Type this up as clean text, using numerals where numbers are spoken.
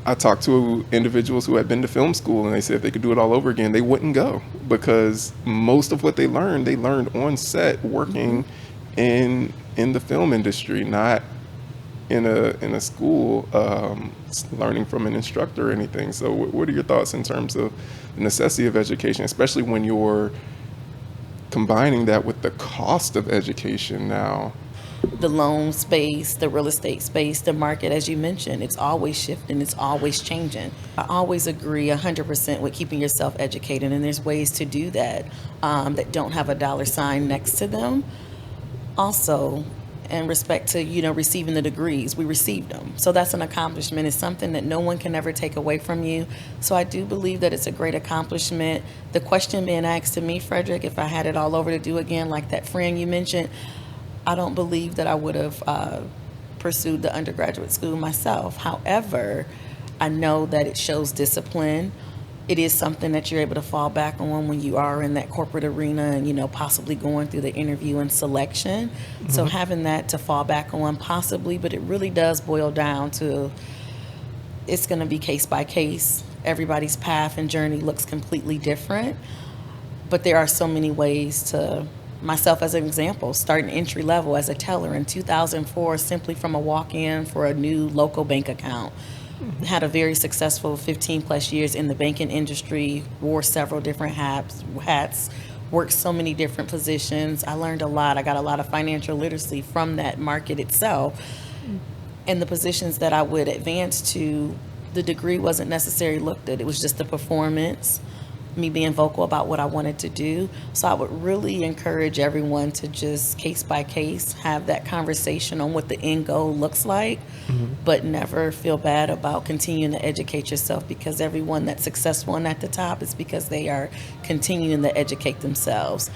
I talked to individuals who had been to film school, and they said if they could do it all over again, they wouldn't go, because most of what they learned on set working in the film industry, not in a school learning from an instructor or anything. So what are your thoughts in terms of the necessity of education, especially when you're combining that with the cost of education now? The loan space, the real estate space, the market, as you mentioned, it's always shifting, it's always changing. I always agree 100% with keeping yourself educated, and there's ways to do that that don't have a dollar sign next to them. Also, in respect to, receiving the degrees, we received them. So that's an accomplishment. It's something that no one can ever take away from you. So I do believe that it's a great accomplishment. The question being asked to me, Frederick, if I had it all over to do again, like that friend you mentioned, I don't believe that I would have pursued the undergraduate school myself. However, I know that it shows discipline. It is something that you're able to fall back on when you are in that corporate arena and, possibly going through the interview and selection. Mm-hmm. So having that to fall back on possibly, but it really does boil down to, it's going to be case by case. Everybody's path and journey looks completely different, but there are so many ways to, myself as an example, starting entry level as a teller in 2004, simply from a walk-in for a new local bank account. Had a very successful 15 plus years in the banking industry, wore several different hats, worked so many different positions. I learned a lot. I got a lot of financial literacy from that market itself. And the positions that I would advance to, the degree wasn't necessarily looked at. It was just the performance, me being vocal about what I wanted to do. So I would really encourage everyone to just case by case have that conversation on what the end goal looks like, but never feel bad about continuing to educate yourself, because everyone that's successful and at the top is because they are continuing to educate themselves.